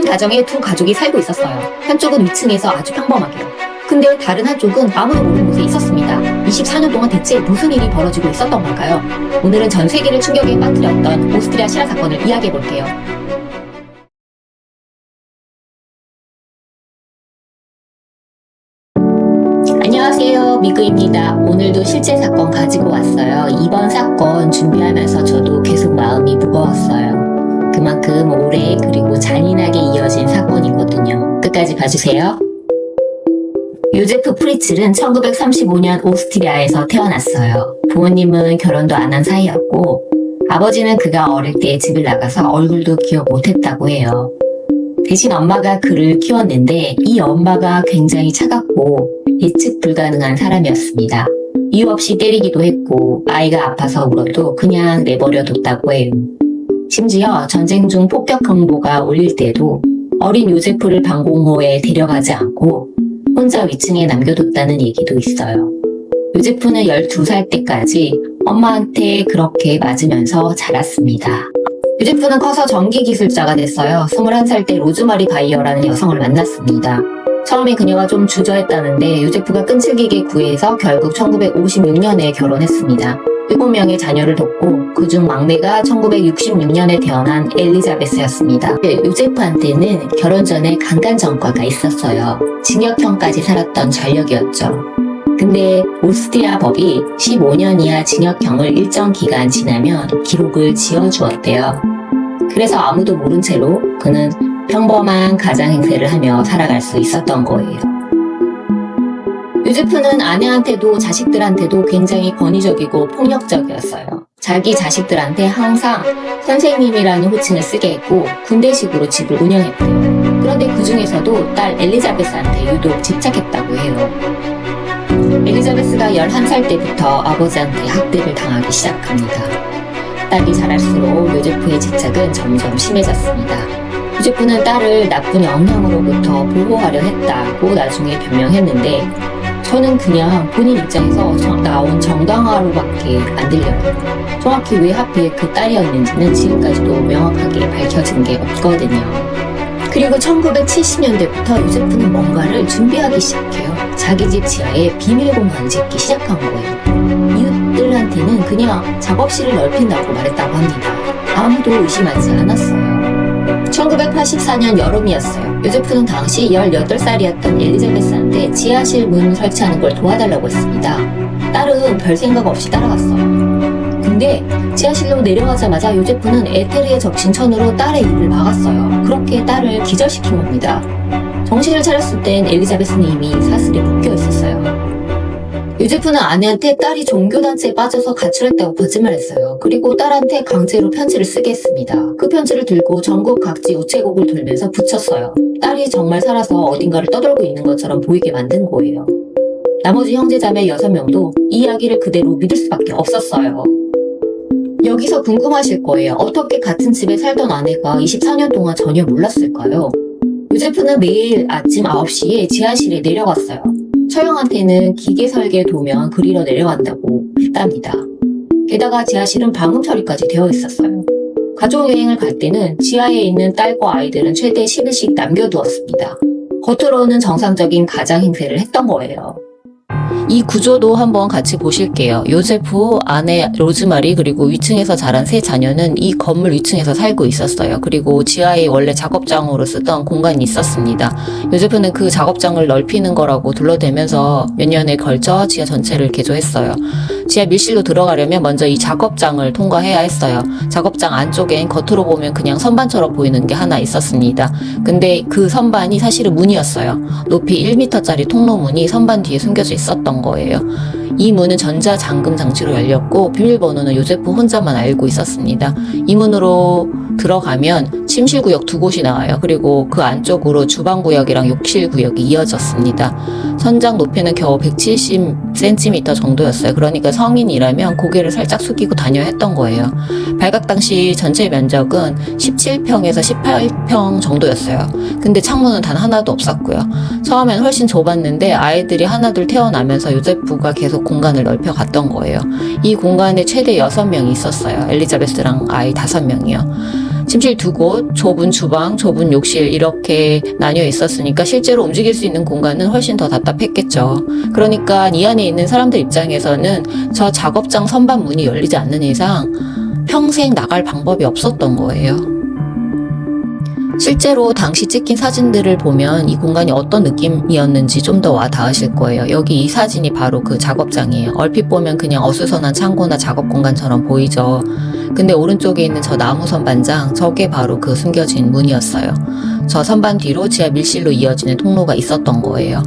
한 가정에 두 가족이 살고 있었어요. 한쪽은 위층에서 아주 평범하게요. 근데 다른 한쪽은 아무도 모르는 곳에 있었습니다. 24년 동안 대체 무슨 일이 벌어지고 있었던 걸까요? 오늘은 전 세계를 충격에 빠뜨렸던 오스트리아 실화 사건을 이야기해볼게요. 안녕하세요, 미그입니다. 오늘도 실제 사건 가지고 왔어요. 이번 사건 준비하면서 저도 계속 마음이 무거웠어요. 그만큼 오래 그리고 잔인하게 이어진 사건이거든요. 끝까지 봐주세요. 요제프 프리츠는 1935년 오스트리아에서 태어났어요. 부모님은 결혼도 안 한 사이였고 아버지는 그가 어릴 때 집을 나가서 얼굴도 기억 못했다고 해요. 대신 엄마가 그를 키웠는데 이 엄마가 굉장히 차갑고 예측 불가능한 사람이었습니다. 이유 없이 때리기도 했고 아이가 아파서 울어도 그냥 내버려 뒀다고 해요. 심지어 전쟁 중 폭격 경보가 울릴 때도 어린 요제프를 방공호에 데려가지 않고 혼자 위층에 남겨뒀다는 얘기도 있어요. 요제프는 12살 때까지 엄마한테 그렇게 맞으면서 자랐습니다. 요제프는 커서 전기기술자가 됐어요. 21살 때 로즈마리 바이어라는 여성을 만났습니다. 처음에 그녀가 좀 주저했다는데 요제프가 끈질기게 구애해서 결국 1956년에 결혼했습니다. 7명의 자녀를 뒀고 그중 막내가 1966년에 태어난 엘리자베스였습니다. 요제프한테는 결혼 전에 강간 전과가 있었어요. 징역형까지 살았던 전력이었죠. 근데 오스트리아 법이 15년 이하 징역형을 일정 기간 지나면 기록을 지워주었대요. 그래서 아무도 모른 채로 그는 평범한 가장 행세를 하며 살아갈 수 있었던 거예요. 요제프는 아내한테도 자식들한테도 굉장히 권위적이고 폭력적이었어요. 자기 자식들한테 항상 선생님이라는 호칭을 쓰게 했고 군대식으로 집을 운영했대요. 그런데 그 중에서도 딸 엘리자베스한테 유독 집착했다고 해요. 엘리자베스가 11살 때부터 아버지한테 학대를 당하기 시작합니다. 딸이 자랄수록 요제프의 집착은 점점 심해졌습니다. 요제프는 딸을 나쁜 영향으로부터 보호하려 했다고 나중에 변명했는데 저는 그냥 본인 입장에서 나온 정당화로밖에 안 들려요. 정확히 왜 하필 그 딸이었는지는 지금까지도 명확하게 밝혀진 게 없거든요. 그리고 1970년대부터 요제프는 뭔가를 준비하기 시작해요. 자기 집 지하에 비밀 공간을 짓기 시작한 거예요. 이웃들한테는 그냥 작업실을 넓힌다고 말했다고 합니다. 아무도 의심하지 않았어요. 1984년 여름이었어요. 요제프는 당시 18살이었던 엘리자베스한테 지하실 문 설치하는 걸 도와달라고 했습니다. 딸은 별 생각 없이 따라갔어요. 근데 지하실로 내려가자마자 요제프는 에테르에 적신 천으로 딸의 입을 막았어요. 그렇게 딸을 기절시킨 겁니다. 정신을 차렸을 땐 엘리자베스는 이미 사슬에 묶여 있었어요. 요제프는 아내한테 딸이 종교단체에 빠져서 가출했다고 거짓말했어요. 그리고 딸한테 강제로 편지를 쓰게 했습니다. 그 편지를 들고 전국 각지 우체국을 돌면서 붙였어요. 딸이 정말 살아서 어딘가를 떠돌고 있는 것처럼 보이게 만든 거예요. 나머지 형제자매 6명도 이 이야기를 그대로 믿을 수밖에 없었어요. 여기서 궁금하실 거예요. 어떻게 같은 집에 살던 아내가 24년 동안 전혀 몰랐을까요? 요제프는 매일 아침 9시에 지하실에 내려갔어요. 처형한테는 기계 설계 도면 그리러 내려간다고 했답니다. 게다가 지하실은 방음 처리까지 되어 있었어요. 가족여행을 갈 때는 지하에 있는 딸과 아이들은 최대 10일씩 남겨두었습니다. 겉으로는 정상적인 가장 행세를 했던 거예요. 이 구조도 한번 같이 보실게요. 요제프, 아내 로즈마리 그리고 위층에서 자란 세 자녀는 이 건물 위층에서 살고 있었어요. 그리고 지하에 원래 작업장으로 쓰던 공간이 있었습니다. 요제프는 그 작업장을 넓히는 거라고 둘러대면서 몇 년에 걸쳐 지하 전체를 개조했어요. 지하 밀실로 들어가려면 먼저 이 작업장을 통과해야 했어요. 작업장 안쪽엔 겉으로 보면 그냥 선반처럼 보이는 게 하나 있었습니다. 근데 그 선반이 사실은 문이었어요. 높이 1m짜리 통로문이 선반 뒤에 숨겨져 있었던 거예요. 이 문은 전자잠금 장치로 열렸고 비밀번호는 요제프 혼자만 알고 있었습니다. 이 문으로 들어가면 침실구역 2곳이 나와요. 그리고 그 안쪽으로 주방구역이랑 욕실구역이 이어졌습니다. 선장 높이는 겨우 170cm 정도였어요. 그러니까 성인이라면 고개를 살짝 숙이고 다녀야 했던 거예요. 발각 당시 전체 면적은 17평에서 18평 정도였어요. 근데 창문은 단 하나도 없었고요. 처음엔 훨씬 좁았는데 아이들이 하나둘 태어나면서 요제프가 계속 공간을 넓혀갔던 거예요. 이 공간에 최대 6명이 있었어요. 엘리자베스랑 아이 5명이요. 침실 2곳, 좁은 주방, 좁은 욕실 이렇게 나뉘어 있었으니까 실제로 움직일 수 있는 공간은 훨씬 더 답답했겠죠. 그러니까 이 안에 있는 사람들 입장에서는 저 작업장 선반 문이 열리지 않는 이상 평생 나갈 방법이 없었던 거예요. 실제로 당시 찍힌 사진들을 보면 이 공간이 어떤 느낌이었는지 좀 더 와 닿으실 거예요. 여기 이 사진이 바로 그 작업장이에요. 얼핏 보면 그냥 어수선한 창고나 작업 공간처럼 보이죠. 근데 오른쪽에 있는 저 나무 선반장, 저게 바로 그 숨겨진 문이었어요. 저 선반 뒤로 지하 밀실로 이어지는 통로가 있었던 거예요.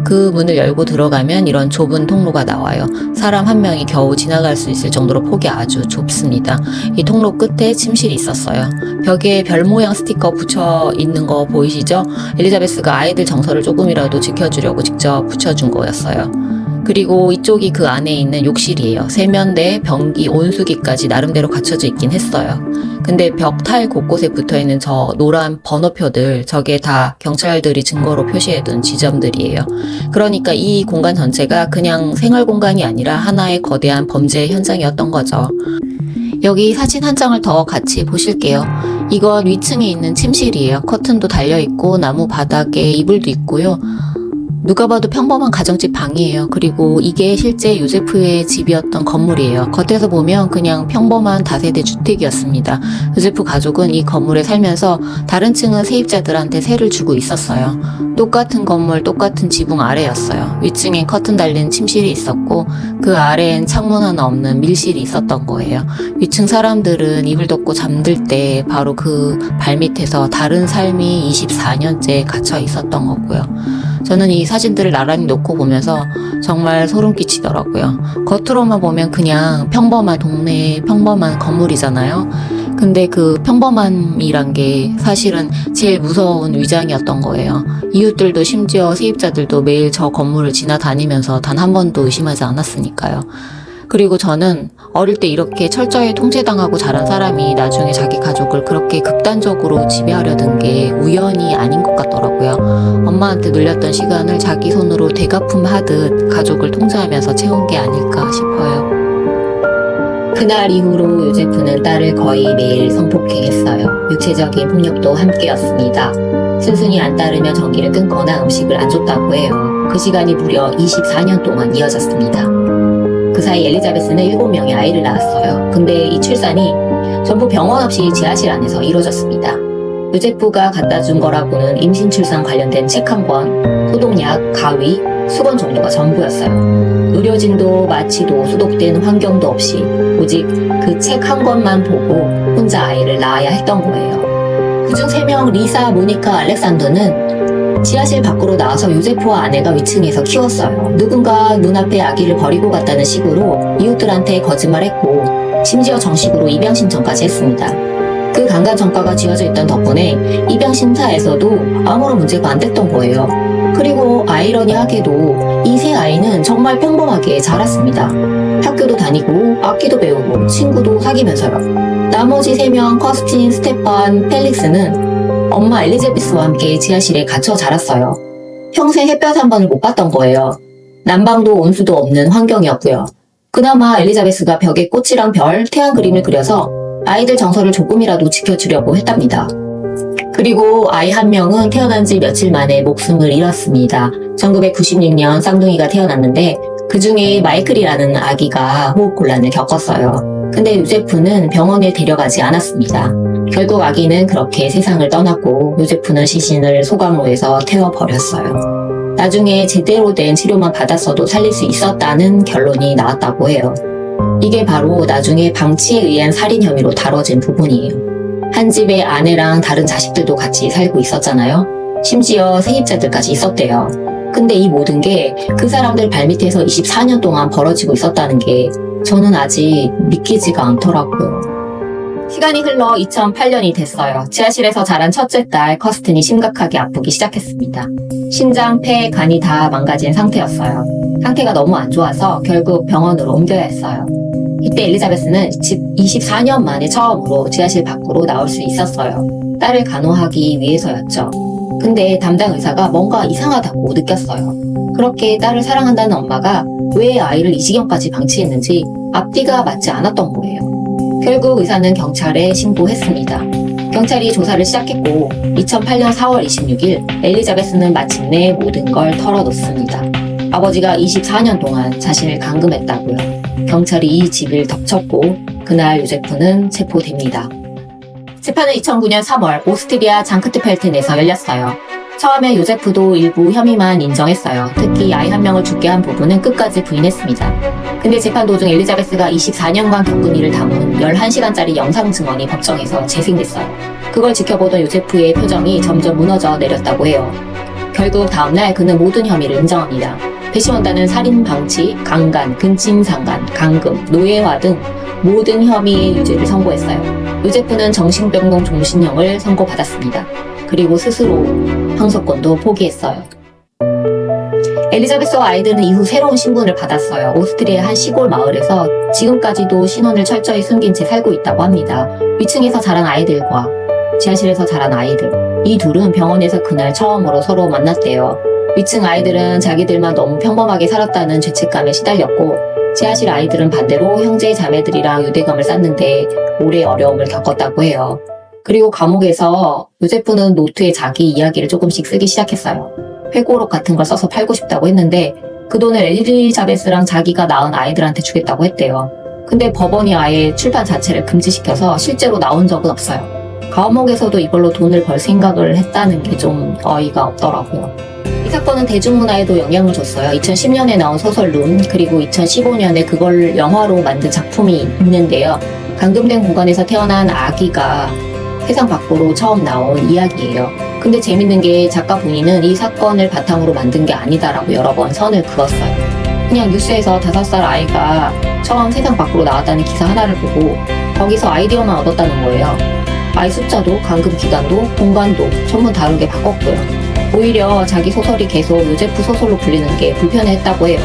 그 문을 열고 들어가면 이런 좁은 통로가 나와요. 사람 한 명이 겨우 지나갈 수 있을 정도로 폭이 아주 좁습니다. 이 통로 끝에 침실이 있었어요. 벽에 별 모양 스티커 붙여 있는 거 보이시죠? 엘리자베스가 아이들 정서를 조금이라도 지켜주려고 직접 붙여준 거였어요. 그리고 이쪽이 그 안에 있는 욕실이에요. 세면대, 변기, 온수기까지 나름대로 갖춰져 있긴 했어요. 근데 벽 타일 곳곳에 붙어있는 저 노란 번호표들, 저게 다 경찰들이 증거로 표시해둔 지점들이에요. 그러니까 이 공간 전체가 그냥 생활 공간이 아니라 하나의 거대한 범죄 현장이었던 거죠. 여기 사진 한 장을 더 같이 보실게요. 이건 위층에 있는 침실이에요. 커튼도 달려있고 나무 바닥에 이불도 있고요. 누가 봐도 평범한 가정집 방이에요. 그리고 이게 실제 요제프의 집이었던 건물이에요. 겉에서 보면 그냥 평범한 다세대 주택이었습니다. 요제프 가족은 이 건물에 살면서 다른 층은 세입자들한테 세를 주고 있었어요. 똑같은 건물, 똑같은 지붕 아래였어요. 위층엔 커튼 달린 침실이 있었고 그 아래엔 창문 하나 없는 밀실이 있었던 거예요. 위층 사람들은 이불 덮고 잠들 때 바로 그 발밑에서 다른 삶이 24년째 갇혀 있었던 거고요. 저는 이 사진들을 나란히 놓고 보면서 정말 소름 끼치더라고요. 겉으로만 보면 그냥 평범한 동네의 평범한 건물이잖아요. 근데 그 평범함이란 게 사실은 제일 무서운 위장이었던 거예요. 이웃들도 심지어 세입자들도 매일 저 건물을 지나다니면서 단 한 번도 의심하지 않았으니까요. 그리고 저는 어릴 때 이렇게 철저히 통제당하고 자란 사람이 나중에 자기 가족을 그렇게 극단적으로 지배하려던 게 우연이 아닌 것 같더라고요. 엄마한테 눌렸던 시간을 자기 손으로 되갚음하듯 가족을 통제하면서 채운 게 아닐까 싶어요. 그날 이후로 요제프는 딸을 거의 매일 성폭행했어요. 육체적인 폭력도 함께였습니다. 순순히 안 따르며 전기를 끊거나 음식을 안 줬다고 해요. 그 시간이 무려 24년 동안 이어졌습니다. 그 사이 엘리자베스는 7명의 아이를 낳았어요. 근데 이 출산이 전부 병원 없이 지하실 안에서 이루어졌습니다. 요제프가 갖다 준 거라고는 임신 출산 관련된 책 한 권, 소독약, 가위, 수건 정도가 전부였어요. 의료진도 마취도 소독된 환경도 없이 오직 그 책 한 권만 보고 혼자 아이를 낳아야 했던 거예요. 그중 3명 리사, 모니카, 알렉산더는 지하실 밖으로 나와서 요제프와 아내가 위층에서 키웠어요. 누군가 눈앞에 아기를 버리고 갔다는 식으로 이웃들한테 거짓말했고 심지어 정식으로 입양 신청까지 했습니다. 그 강간 전과가 지어져 있던 덕분에 입양 심사에서도 아무런 문제가 안 됐던 거예요. 그리고 아이러니하게도 이 세 아이는 정말 평범하게 자랐습니다. 학교도 다니고 악기도 배우고 친구도 사귀면서요. 나머지 3명 커스틴, 스테판, 펠릭스는 엄마 엘리자베스와 함께 지하실에 갇혀 자랐어요. 평생 햇볕 한 번을 못 봤던 거예요. 난방도 온수도 없는 환경이었고요. 그나마 엘리자베스가 벽에 꽃이랑 별, 태양 그림을 그려서 아이들 정서를 조금이라도 지켜주려고 했답니다. 그리고 아이 한 명은 태어난 지 며칠 만에 목숨을 잃었습니다. 1996년 쌍둥이가 태어났는데 그 중에 마이클이라는 아기가 호흡곤란을 겪었어요. 근데 요제프는 병원에 데려가지 않았습니다. 결국 아기는 그렇게 세상을 떠났고 요제프는 시신을 소각로에서 태워버렸어요. 나중에 제대로 된 치료만 받았어도 살릴 수 있었다는 결론이 나왔다고 해요. 이게 바로 나중에 방치에 의한 살인 혐의로 다뤄진 부분이에요. 한 집에 아내랑 다른 자식들도 같이 살고 있었잖아요. 심지어 세입자들까지 있었대요. 근데 이 모든 게 그 사람들 발밑에서 24년 동안 벌어지고 있었다는 게 저는 아직 믿기지가 않더라고요. 시간이 흘러 2008년이 됐어요. 지하실에서 자란 첫째 딸 커스틴이 심각하게 아프기 시작했습니다. 심장, 폐, 간이 다 망가진 상태였어요. 상태가 너무 안 좋아서 결국 병원으로 옮겨야 했어요. 이때 엘리자베스는 집 24년 만에 처음으로 지하실 밖으로 나올 수 있었어요. 딸을 간호하기 위해서였죠. 근데 담당 의사가 뭔가 이상하다고 느꼈어요. 그렇게 딸을 사랑한다는 엄마가 왜 아이를 이 지경까지 방치했는지 앞뒤가 맞지 않았던 거예요. 결국 의사는 경찰에 신고했습니다. 경찰이 조사를 시작했고 2008년 4월 26일 엘리자베스는 마침내 모든 걸 털어놓습니다. 아버지가 24년 동안 자신을 감금했다고요. 경찰이 이 집을 덮쳤고 그날 요제프는 체포됩니다. 재판은 2009년 3월 오스트리아 장크트펠텐에서 열렸어요. 처음에 요제프도 일부 혐의만 인정했어요. 특히 아이 한 명을 죽게 한 부분은 끝까지 부인했습니다. 근데 재판 도중 엘리자베스가 24년간 겪은 일을 담은 11시간짜리 영상 증언이 법정에서 재생됐어요. 그걸 지켜보던 요제프의 표정이 점점 무너져 내렸다고 해요. 결국 다음날 그는 모든 혐의를 인정합니다. 배심원단은 살인 방치, 강간, 근친상간, 감금, 노예화 등 모든 혐의의 유죄를 선고했어요. 요제프는 정신병동 종신형을 선고받았습니다. 그리고 스스로 항소권도 포기했어요. 엘리자베스와 아이들은 이후 새로운 신분을 받았어요. 오스트리아의 한 시골 마을에서 지금까지도 신원을 철저히 숨긴 채 살고 있다고 합니다. 위층에서 자란 아이들과 지하실에서 자란 아이들. 이 둘은 병원에서 그날 처음으로 서로 만났대요. 위층 아이들은 자기들만 너무 평범하게 살았다는 죄책감에 시달렸고 지하실 아이들은 반대로 형제 자매들이랑 유대감을 쌓는데 오래 어려움을 겪었다고 해요. 그리고 감옥에서 요제프는 노트에 자기 이야기를 조금씩 쓰기 시작했어요. 회고록 같은 걸 써서 팔고 싶다고 했는데 그 돈을 엘리자베스랑 자기가 낳은 아이들한테 주겠다고 했대요. 근데 법원이 아예 출판 자체를 금지시켜서 실제로 나온 적은 없어요. 감옥에서도 이걸로 돈을 벌 생각을 했다는 게 좀 어이가 없더라고요. 이 사건은 대중문화에도 영향을 줬어요. 2010년에 나온 소설 룬, 그리고 2015년에 그걸 영화로 만든 작품이 있는데요. 감금된 공간에서 태어난 아기가 세상 밖으로 처음 나온 이야기예요. 근데 재밌는 게 작가 본인은 이 사건을 바탕으로 만든 게 아니다라고 여러 번 선을 그었어요. 그냥 뉴스에서 5살 아이가 처음 세상 밖으로 나왔다는 기사 하나를 보고 거기서 아이디어만 얻었다는 거예요. 아이 숫자도 감금 기간도 공간도 전부 다르게 바꿨고요. 오히려 자기 소설이 계속 요제프 소설로 불리는 게 불편했다고 해요.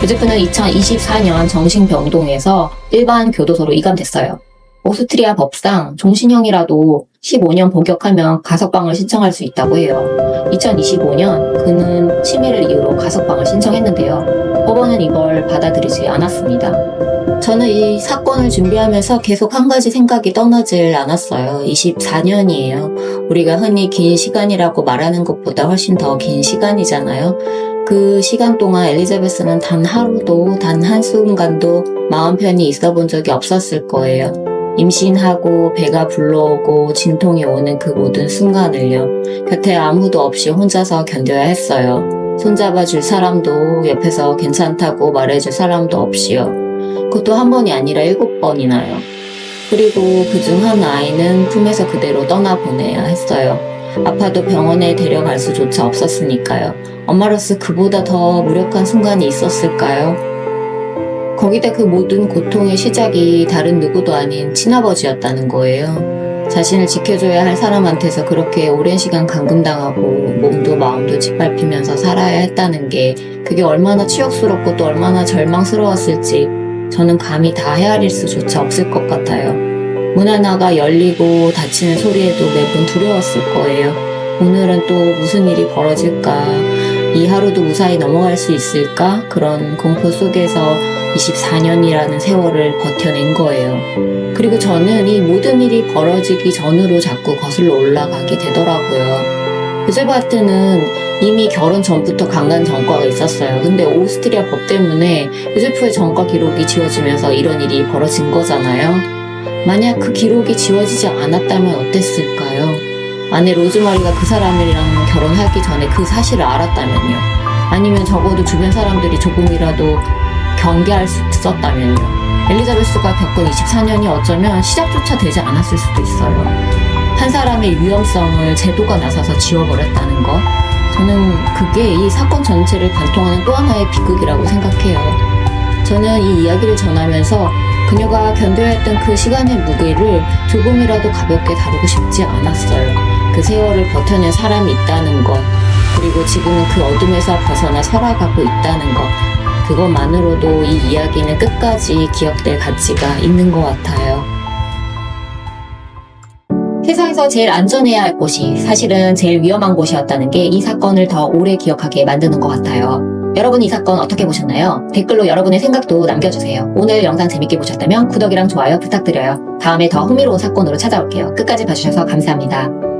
요제프는 2024년 정신병동에서 일반 교도소로 이감됐어요. 오스트리아 법상 종신형이라도 15년 복역하면 가석방을 신청할 수 있다고 해요. 2025년 그는 치매를 이유로 가석방을 신청했는데요. 법원은 이걸 받아들이지 않았습니다. 저는 이 사건을 준비하면서 계속 한 가지 생각이 떠나질 않았어요. 24년이에요. 우리가 흔히 긴 시간이라고 말하는 것보다 훨씬 더 긴 시간이잖아요. 그 시간 동안 엘리자베스는 단 하루도, 단 한순간도 마음 편히 있어 본 적이 없었을 거예요. 임신하고 배가 불러오고 진통이 오는 그 모든 순간을요. 곁에 아무도 없이 혼자서 견뎌야 했어요. 손잡아줄 사람도 옆에서 괜찮다고 말해줄 사람도 없이요. 그것도 한 번이 아니라 7번이나요. 그리고 그중 한 아이는 품에서 그대로 떠나보내야 했어요. 아파도 병원에 데려갈 수조차 없었으니까요. 엄마로서 그보다 더 무력한 순간이 있었을까요? 거기다 그 모든 고통의 시작이 다른 누구도 아닌 친아버지였다는 거예요. 자신을 지켜줘야 할 사람한테서 그렇게 오랜 시간 감금당하고 몸도 마음도 짓밟히면서 살아야 했다는 게 그게 얼마나 치욕스럽고 또 얼마나 절망스러웠을지 저는 감히 다 헤아릴 수조차 없을 것 같아요. 문 하나가 열리고 닫히는 소리에도 매번 두려웠을 거예요. 오늘은 또 무슨 일이 벌어질까? 이 하루도 무사히 넘어갈 수 있을까? 그런 공포 속에서 24년이라는 세월을 버텨낸 거예요. 그리고 저는 이 모든 일이 벌어지기 전으로 자꾸 거슬러 올라가게 되더라고요. 요제프한테는 이미 결혼 전부터 강간 전과가 있었어요. 근데 오스트리아 법 때문에 요제프의 전과 기록이 지워지면서 이런 일이 벌어진 거잖아요. 만약 그 기록이 지워지지 않았다면 어땠을까요? 아내 로즈마리가 그 사람이랑 결혼하기 전에 그 사실을 알았다면요. 아니면 적어도 주변 사람들이 조금이라도 경계할 수 있었다면요. 엘리자베스가 겪은 24년이 어쩌면 시작조차 되지 않았을 수도 있어요. 한 사람의 위험성을 제도가 나서서 지워버렸다는 것. 저는 그게 이 사건 전체를 관통하는 또 하나의 비극이라고 생각해요. 저는 이 이야기를 전하면서 그녀가 견뎌야 했던 그 시간의 무게를 조금이라도 가볍게 다루고 싶지 않았어요. 그 세월을 버텨낸 사람이 있다는 것, 그리고 지금은 그 어둠에서 벗어나 살아가고 있다는 것, 그것만으로도 이 이야기는 끝까지 기억될 가치가 있는 것 같아요. 세상에서 제일 안전해야 할 곳이 사실은 제일 위험한 곳이었다는 게 이 사건을 더 오래 기억하게 만드는 것 같아요. 여러분 이 사건 어떻게 보셨나요? 댓글로 여러분의 생각도 남겨주세요. 오늘 영상 재밌게 보셨다면 구독이랑 좋아요 부탁드려요. 다음에 더 흥미로운 사건으로 찾아올게요. 끝까지 봐주셔서 감사합니다.